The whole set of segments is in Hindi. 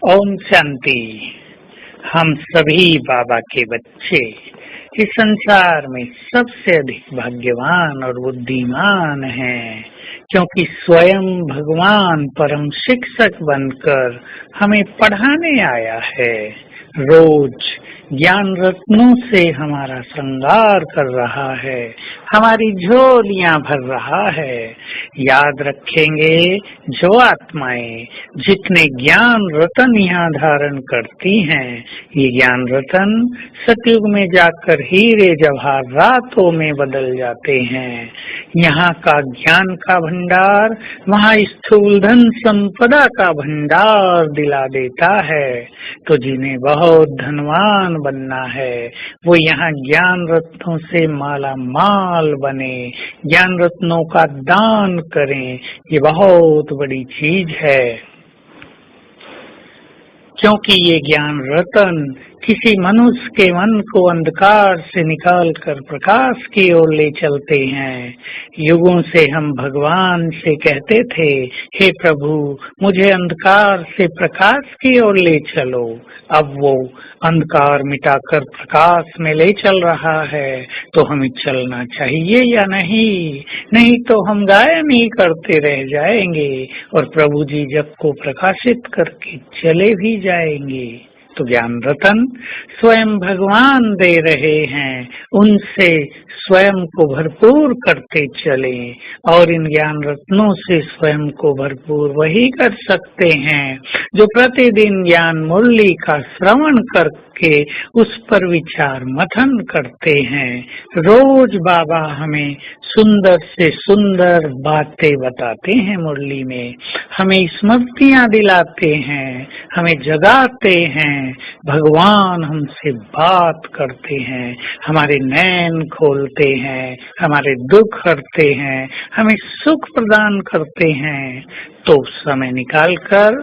ओम शांति। हम सभी बाबा के बच्चे इस संसार में सबसे अधिक भाग्यवान और बुद्धिमान हैं, क्योंकि स्वयं भगवान परम शिक्षक बनकर हमें पढ़ाने आया है। रोज ज्ञान रत्नों से हमारा श्रृंगार कर रहा है, हमारी झोलियां भर रहा है। याद रखेंगे, जो आत्माएं जितने ज्ञान रतन यहाँ धारण करती हैं, ये ज्ञान रतन सतयुग में जाकर हीरे जवाहरातों में बदल जाते हैं। यहाँ का ज्ञान का भंडार वहाँ स्थूल धन संपदा का भंडार दिला देता है। तो जिन्हें बहुत धनवान बनना है, वो यहाँ ज्ञान रत्नों से माला माल बने, ज्ञान रत्नों का दान करें। ये बहुत बड़ी चीज है, क्योंकि ये ज्ञान रतन किसी मनुष्य के मन को अंधकार से निकालकर प्रकाश की ओर ले चलते हैं। युगों से हम भगवान से कहते थे, हे प्रभु, मुझे अंधकार से प्रकाश की ओर ले चलो। अब वो अंधकार मिटाकर प्रकाश में ले चल रहा है, तो हमें चलना चाहिए या नहीं? नहीं तो हम गायन ही करते रह जाएंगे और प्रभु जी जग को प्रकाशित करके चले भी जाएंगे। तो ज्ञान रतन स्वयं भगवान दे रहे हैं, उनसे स्वयं को भरपूर करते चले। और इन ज्ञान रत्नों से स्वयं को भरपूर वही कर सकते हैं जो प्रतिदिन ज्ञान मुरली का श्रवण करके उस पर विचार मथन करते हैं। रोज बाबा हमें सुंदर से सुंदर बातें बताते हैं मुरली में, हमें स्मृतियां दिलाते हैं, हमें जगाते हैं। भगवान हमसे बात करते हैं, हमारे नैन खोलते हैं, हमारे दुख हरते हैं, हमें सुख प्रदान करते हैं। तो समय निकालकर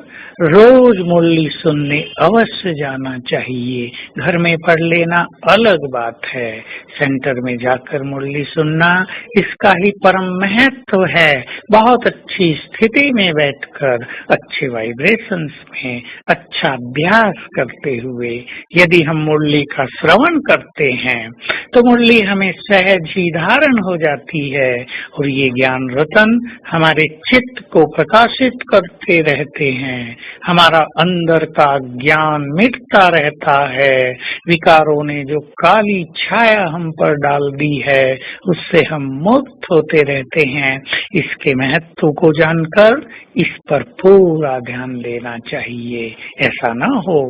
रोज मुरली सुनने अवश्य जाना चाहिए। घर में पढ़ लेना अलग बात है, सेंटर में जाकर मुरली सुनना इसका ही परम महत्व है। बहुत अच्छी स्थिति में बैठकर अच्छे वाइब्रेशंस में अच्छा अभ्यास करते हुए यदि हम मुरली का श्रवण करते हैं, तो मुरली हमें सहज ही धारण हो जाती है और ये ज्ञान रतन हमारे चित्त को प्रकाशित करते रहते हैं। हमारा अंदर का ज्ञान मिटता रहता है। विकारों ने जो काली छाया हम पर डाल दी है, उससे हम मुक्त होते रहते हैं। इसके महत्व को जानकर इस पर पूरा ध्यान देना चाहिए। ऐसा ना हो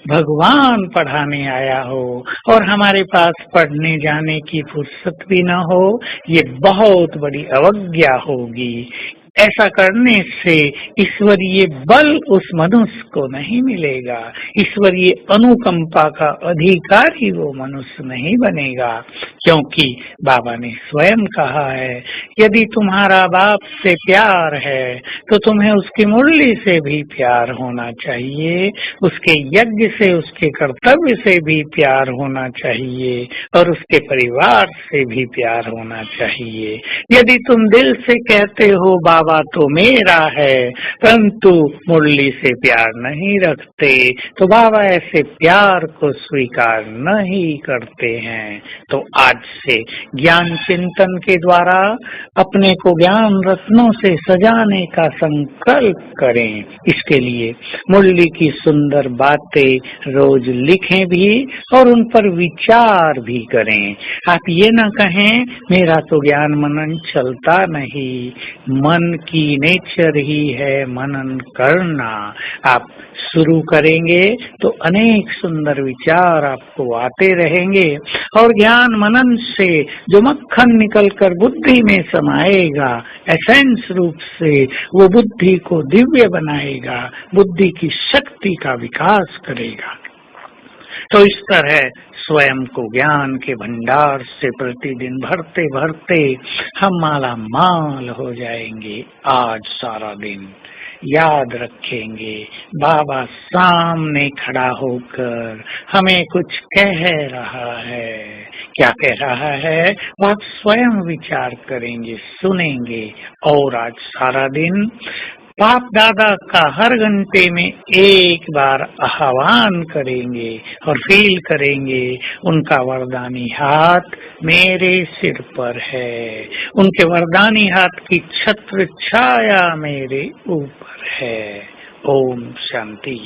भगवान पढ़ाने आया हो और हमारे पास पढ़ने जाने की फुर्सत भी ना हो, ये बहुत बड़ी अवज्ञा होगी। ऐसा करने से ईश्वरीय बल उस मनुष्य को नहीं मिलेगा, ईश्वरीय अनुकंपा का अधिकारी वो मनुष्य नहीं बनेगा। क्योंकि बाबा ने स्वयं कहा है, यदि तुम्हारा बाप से प्यार है तो तुम्हें उसकी मुरली से भी प्यार होना चाहिए, उसके यज्ञ से, उसके कर्तव्य से भी प्यार होना चाहिए और उसके परिवार से भी प्यार होना चाहिए। यदि तुम दिल से कहते हो बाबा तो मेरा है, परंतु मुरली से प्यार नहीं रखते, तो बाबा ऐसे प्यार को स्वीकार नहीं करते हैं। तो आज से ज्ञान चिंतन के द्वारा अपने को ज्ञान रत्नों से सजाने का संकल्प करें। इसके लिए मुरली की सुंदर बातें रोज लिखें भी और उन पर विचार भी करें। आप ये ना कहें मेरा तो ज्ञान मनन चलता नहीं, मन की नेचर ही है मनन करना। आप शुरू करेंगे तो अनेक सुंदर विचार आपको आते रहेंगे और ज्ञान मनन से जो मक्खन निकलकर बुद्धि में समाएगा, एसेंस रूप से वो बुद्धि को दिव्य बनाएगा, बुद्धि की शक्ति का विकास करेगा। तो इस तरह स्वयं को ज्ञान के भंडार से प्रतिदिन भरते भरते हम माला माल हो जाएंगे। आज सारा दिन याद रखेंगे, बाबा सामने खड़ा होकर हमें कुछ कह रहा है। क्या कह रहा है वो आप स्वयं विचार करेंगे, सुनेंगे। और आज सारा दिन बाप दादा का हर घंटे में एक बार आह्वान करेंगे और फील करेंगे उनका वरदानी हाथ मेरे सिर पर है, उनके वरदानी हाथ की छत्र छाया मेरे ऊपर है। ओम शांति।